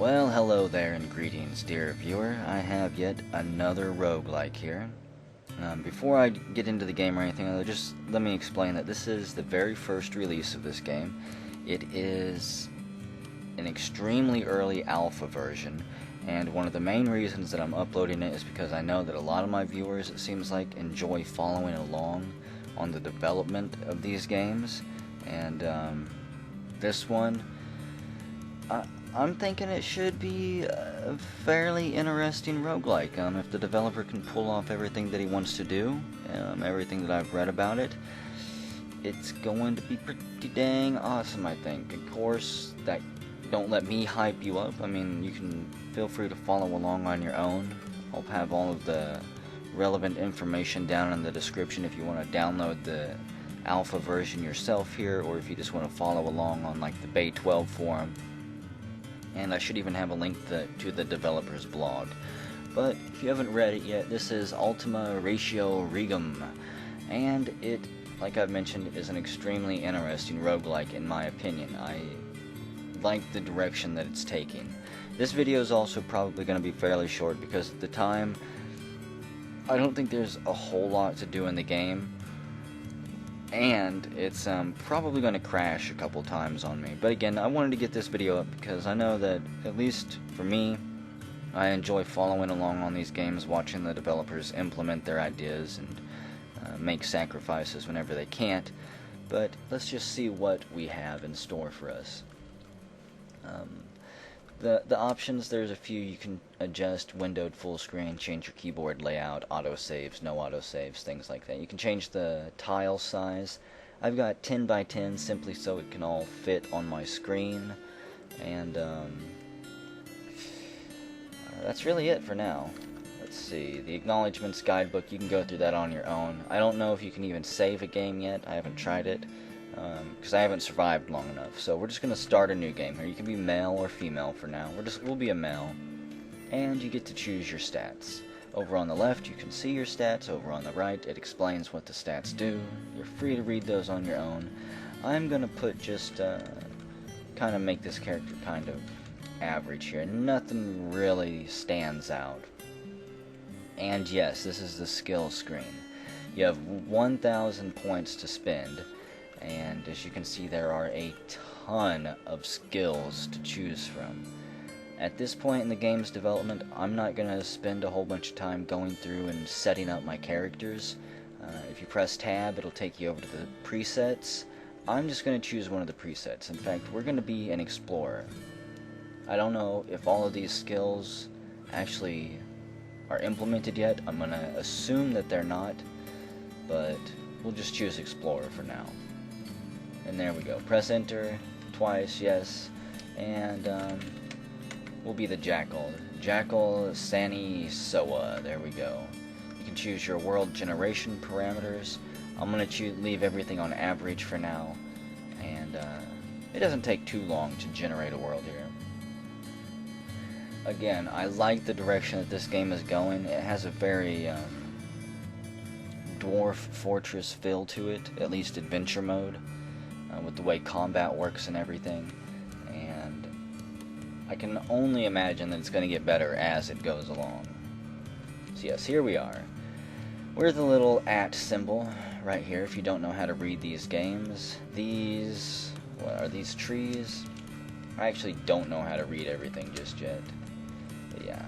Well, hello there and greetings, dear viewer. I have yet another roguelike here. Before I get into the game or anything, just let me explain that this is the very first release of this game. It is an extremely early alpha version, and one of the main reasons that I'm uploading it is because I know that a lot of my viewers, it seems like, enjoy following along on the development of these games, and this one, I'm thinking it should be a fairly interesting roguelike. If the developer can pull off everything that he wants to do, everything that I've read about it, it's going to be pretty dang awesome, I think. Of course, that don't let me hype you up. I mean, you can feel free to follow along on your own. I'll have all of the relevant information down in the description if you want to download the alpha version yourself here, or if you just want to follow along on like the Bay 12 forum. And I should even have a link to the developer's blog. But if you haven't read it yet, this is Ultima Ratio Regum, and it, like I've mentioned, is an extremely interesting roguelike in my opinion. I like the direction that it's taking. This video is also probably going to be fairly short because at the time, I don't think there's a whole lot to do in the game. And it's probably going to crash a couple times on me. But again, I wanted to get this video up because I know that, at least for me, I enjoy following along on these games, watching the developers implement their ideas and make sacrifices whenever they can't. But let's just see what we have in store for us. The options, there's a few. You can adjust windowed full screen, change your keyboard layout, autosaves, no autosaves, things like that. You can change the tile size. I've got 10 by 10 simply so it can all fit on my screen. And that's really it for now. Let's see, the acknowledgements guidebook, you can go through that on your own. I don't know if you can even save a game yet. I haven't tried it. Because I haven't survived long enough. So we're just going to start a new game here. You can be male or female for now. We'll be a male. And you get to choose your stats. Over on the left, you can see your stats. Over on the right, it explains what the stats do. You're free to read those on your own. I'm going to put just, kind of make this character kind of average here. Nothing really stands out. And yes, this is the skill screen. You have 1,000 points to spend. And as you can see, there are a ton of skills to choose from. At this point in the game's development, I'm not going to spend a whole bunch of time going through and setting up my characters. If you press tab, it'll take you over to the presets. I'm just going to choose one of the presets. In fact, we're going to be an explorer. I don't know if all of these skills actually are implemented yet. I'm going to assume that they're not, but we'll just choose explorer for now. And there we go. Press enter twice, yes. And we'll be the Jackal. Jackal Sani Soa. There we go. You can choose your world generation parameters. I'm going to leave everything on average for now. And it doesn't take too long to generate a world here. Again, I like the direction that this game is going. It has a very Dwarf Fortress feel to it, at least adventure mode. With the way combat works and everything, and I can only imagine that it's going to get better as it goes along. So yes, here we are. We're the little @ symbol right here if you don't know how to read these games. What are these trees? I actually don't know how to read everything just yet. But yeah,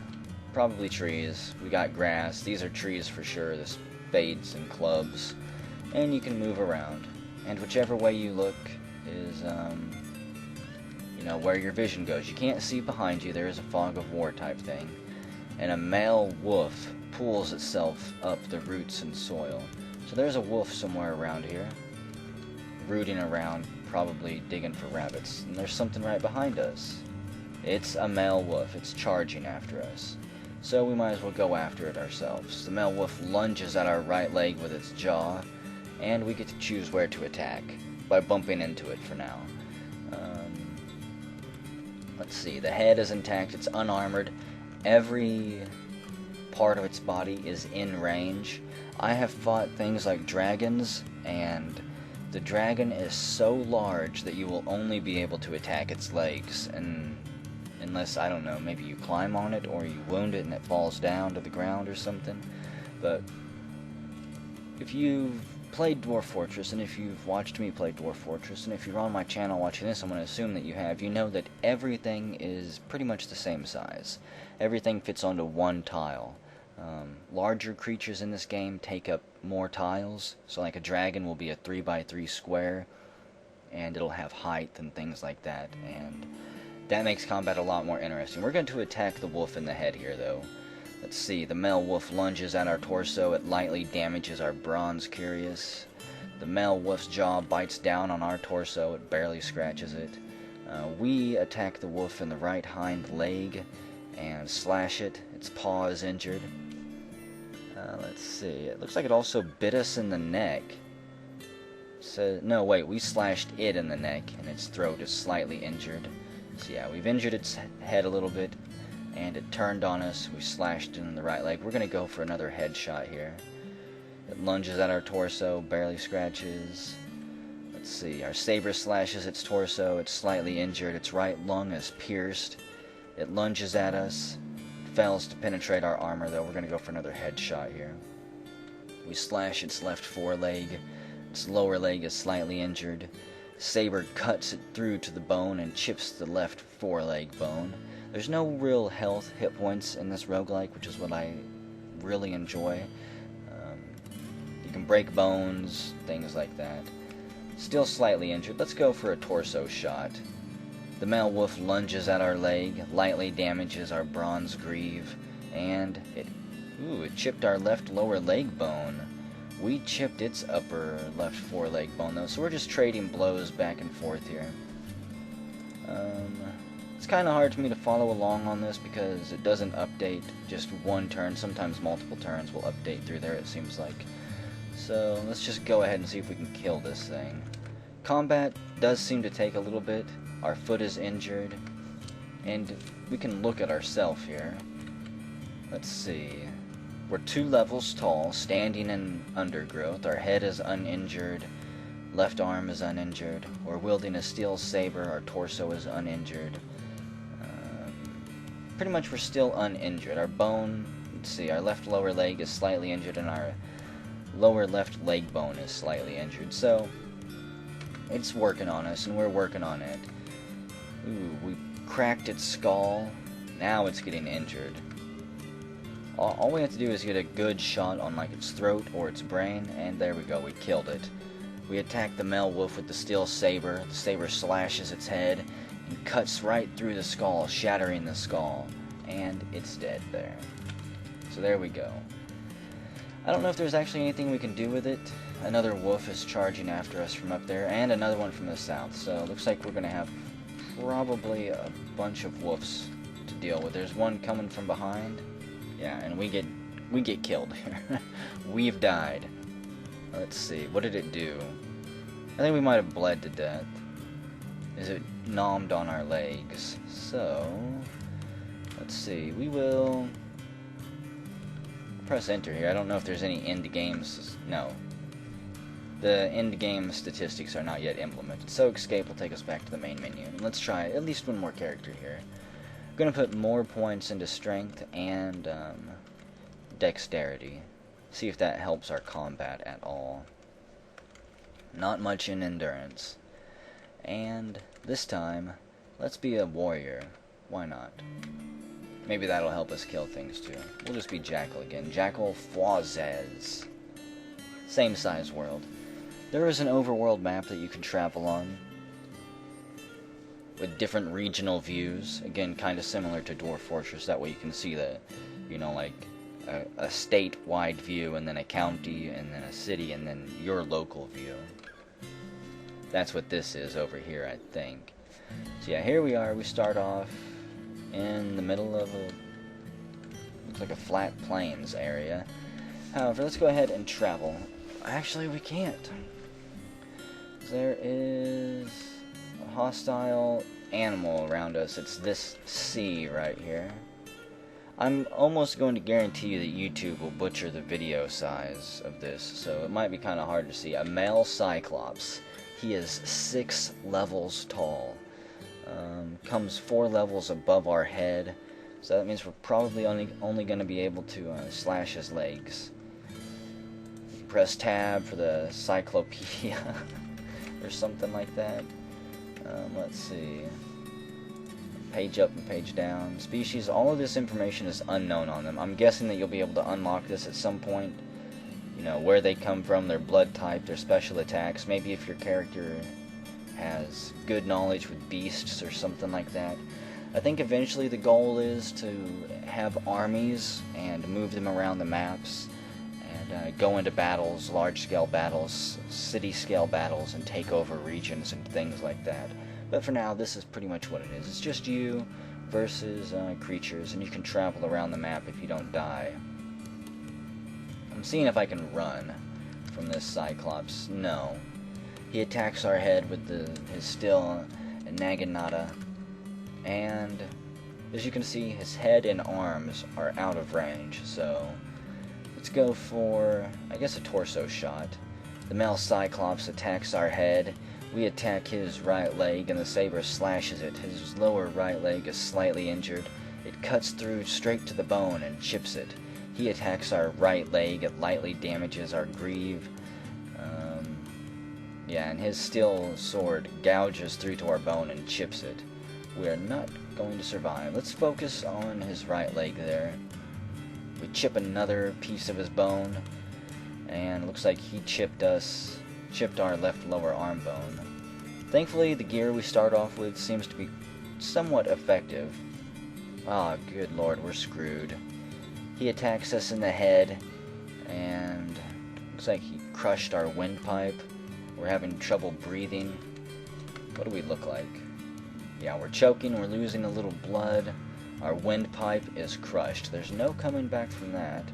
probably trees. We got grass. These are trees for sure. The spades and clubs. And you can move around. And whichever way you look is, you know, where your vision goes. You can't see behind you. There is a fog of war type thing. And a male wolf pulls itself up the roots and soil. So there's a wolf somewhere around here, rooting around, probably digging for rabbits. And there's something right behind us. It's a male wolf. It's charging after us. So we might as well go after it ourselves. The male wolf lunges at our right leg with its jaw, and we get to choose where to attack by bumping into it for now. Let's see, the head is intact, it's unarmored, every part of its body is in range. I have fought things like dragons, and the dragon is so large that you will only be able to attack its legs, and unless, I don't know, maybe you climb on it or you wound it and it falls down to the ground or something. But if you've played Dwarf Fortress, and if you've watched me play Dwarf Fortress, and if you're on my channel watching this, I'm going to assume that you have, you know that everything is pretty much the same size. Everything fits onto one tile. Larger creatures in this game take up more tiles, so like a dragon will be a 3x3 square, and it'll have height and things like that, and that makes combat a lot more interesting. We're going to attack the wolf in the head here, though. Let's see, the male wolf lunges at our torso, it lightly damages our bronze cuirass. The male wolf's jaw bites down on our torso, it barely scratches it. We attack the wolf in the right hind leg and slash it, its paw is injured. Let's see, it looks like it also bit us in the neck. So, no, wait, we slashed it in the neck, and its throat is slightly injured. So yeah, we've injured its head a little bit, and it turned on us. We slashed it in the right leg. We're going to go for another headshot here. It lunges at our torso, barely scratches. Let's see, our saber slashes its torso, it's slightly injured, its right lung is pierced. It lunges at us, fails to penetrate our armor though. We're going to go for another headshot here. We slash its left foreleg, its lower leg is slightly injured. Saber cuts it through to the bone and chips the left foreleg bone. There's no real health hit points in this roguelike, which is what I really enjoy. You can break bones, things like that. Still slightly injured. Let's go for a torso shot. The male wolf lunges at our leg, lightly damages our bronze greave, and it chipped our left lower leg bone. We chipped its upper left foreleg bone though, so we're just trading blows back and forth here. It's kind of hard for me to follow along on this because it doesn't update just one turn. Sometimes multiple turns will update through there, it seems like. So let's just go ahead and see if we can kill this thing. Combat does seem to take a little bit. Our foot is injured, and we can look at ourselves here. Let's see. We're 2 levels tall, standing in undergrowth. Our head is uninjured. Left arm is uninjured. We're wielding a steel saber. Our torso is uninjured. Pretty much we're still uninjured. Our bone, let's see, our left lower leg is slightly injured, and our lower left leg bone is slightly injured. So, it's working on us, and we're working on it. We cracked its skull. Now it's getting injured. All we have to do is get a good shot on like its throat or its brain, and there we go, we killed it. We attack the male wolf with the steel saber. The saber slashes its head and cuts right through the skull, shattering the skull, and it's dead there. So there we go. I don't know if there's actually anything we can do with it. Another wolf is charging after us from up there, and another one from the south, so it looks like we're going to have probably a bunch of wolves to deal with. There's one coming from behind. Yeah, and we get killed here. We've died. Let's see, what did it do? I think we might have bled to death. Is it nommed on our legs? So, let's see, we will press enter here. I don't know if there's any end games. No. The end game statistics are not yet implemented. So escape will take us back to the main menu. And let's try at least one more character here. I'm going to put more points into strength and dexterity. See if that helps our combat at all. Not much in endurance. And this time, let's be a warrior. Why not? Maybe that'll help us kill things too. We'll just be Jackal again. Jackal Fawzes. Same size world. There is an overworld map that you can travel on with different regional views. Again, kind of similar to Dwarf Fortress. That way you can see the, you know, like a state-wide view, and then a county, and then a city, and then your local view. That's what this is over here, I think. So yeah, here we are. We start off in the middle of a, looks like a flat plains area. However, let's go ahead and travel. Actually, we can't. There is a hostile animal around us. It's this sea right here. I'm almost going to guarantee you that YouTube will butcher the video size of this, so it might be kind of hard to see. A male cyclops. He is 6 levels tall. Comes 4 levels above our head, so that means we're probably only going to be able to slash his legs. Press tab for the cyclopedia or something like that. Let's see. Page up and page down. Species, all of this information is unknown on them. I'm guessing that you'll be able to unlock this at some point. You know, where they come from, their blood type, their special attacks. Maybe if your character has good knowledge with beasts or something like that. I think eventually the goal is to have armies and move them around the maps and go into battles, large-scale battles, city-scale battles, and take over regions and things like that. But for now, this is pretty much what it is. It's just you versus creatures, and you can travel around the map if you don't die. I'm seeing if I can run from this Cyclops. No. He attacks our head with his steel Naginata, and as you can see, his head and arms are out of range, so let's go for, I guess, a torso shot. The male Cyclops attacks our head. We attack his right leg, and the saber slashes it. His lower right leg is slightly injured. It cuts through straight to the bone and chips it. He attacks our right leg. It lightly damages our greave. Yeah, and his steel sword gouges through to our bone and chips it. We are not going to survive. Let's focus on his right leg there. We chip another piece of his bone, and it looks like he chipped our left lower arm bone. Thankfully, the gear we start off with seems to be somewhat effective. Ah, good lord, we're screwed. He attacks us in the head, and looks like he crushed our windpipe. We're having trouble breathing. What do we look like? Yeah, we're choking, we're losing a little blood. Our windpipe is crushed. There's no coming back from that.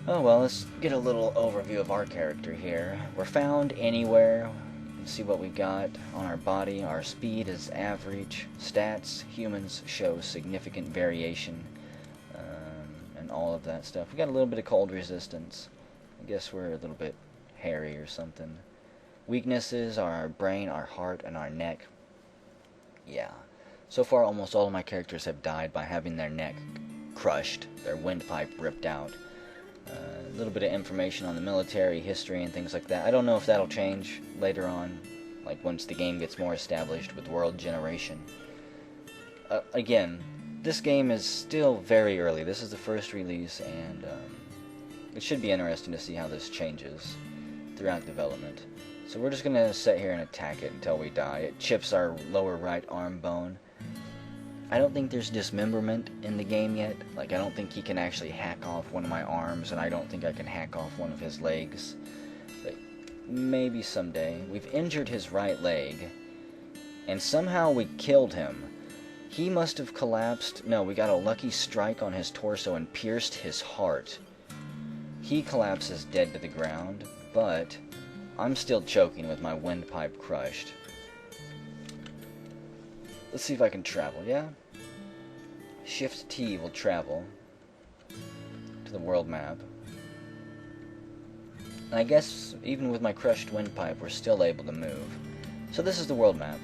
Oh well, let's get a little overview of our character here. We're found anywhere. You can see what we've got on our body. Our speed is average. Stats, humans show significant variation. And all of that stuff. We got a little bit of cold resistance. I guess we're a little bit hairy or something. Weaknesses are our brain, our heart, and our neck. Yeah. So far, almost all of my characters have died by having their neck crushed, their windpipe ripped out. A little bit of information on the military history and things like that. I don't know if that'll change later on, like once the game gets more established with world generation. Again, this game is still very early. This is the first release, and it should be interesting to see how this changes throughout development. So we're just going to sit here and attack it until we die. It chips our lower right arm bone. I don't think there's dismemberment in the game yet. Like, I don't think he can actually hack off one of my arms, and I don't think I can hack off one of his legs. But maybe someday. We've injured his right leg, and somehow we killed him. He must have collapsed. No, we got a lucky strike on his torso and pierced his heart. He collapses dead to the ground, but I'm still choking with my windpipe crushed. Let's see if I can travel, yeah? Shift T will travel to the world map. And I guess even with my crushed windpipe, we're still able to move. So this is the world map.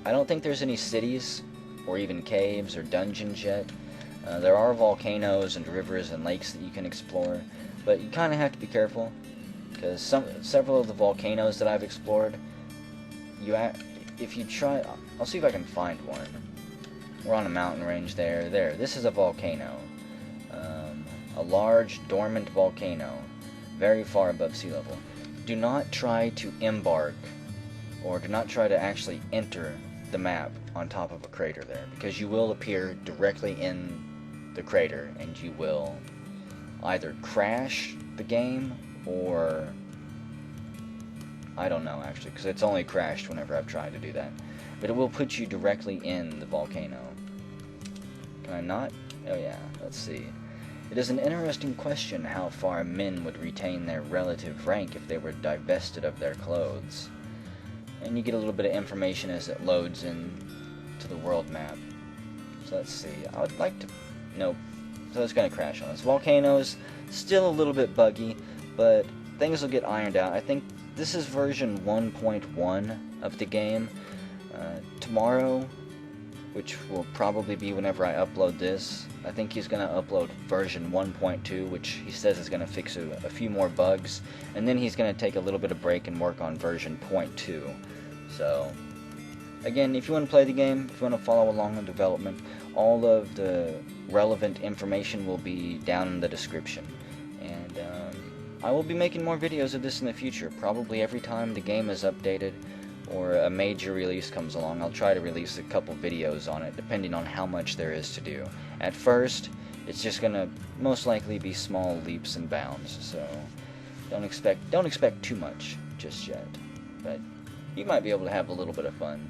I don't think there's any cities or even caves or dungeons yet. There are volcanoes and rivers and lakes that you can explore, but you kind of have to be careful, because several of the volcanoes that I've explored, if you try, I'll see if I can find one. We're on a mountain range there. This is a volcano. A large, dormant volcano, very far above sea level. Do not try to embark, or do not try to actually enter the map on top of a crater there, because you will appear directly in the crater, and you will either crash the game, or I don't know actually, because it's only crashed whenever I've tried to do that, but it will put you directly in the volcano. Can I not? Oh yeah, let's see. It is an interesting question how far men would retain their relative rank if they were divested of their clothes. And you get a little bit of information as it loads in to the world map. So let's see. I would like to... Nope. So it's going to crash on us. Volcanoes, still a little bit buggy, but things will get ironed out. I think this is version 1.1 of the game. Tomorrow, which will probably be whenever I upload this, I think he's going to upload version 1.2, which he says is going to fix a few more bugs, and then he's going to take a little bit of break and work on version 0.2. So, again, if you want to play the game, if you want to follow along in development, all of the relevant information will be down in the description. And I will be making more videos of this in the future, probably every time the game is updated or a major release comes along. I'll try to release a couple videos on it, depending on how much there is to do. At first, it's just gonna most likely be small leaps and bounds, so don't expect too much just yet. But you might be able to have a little bit of fun.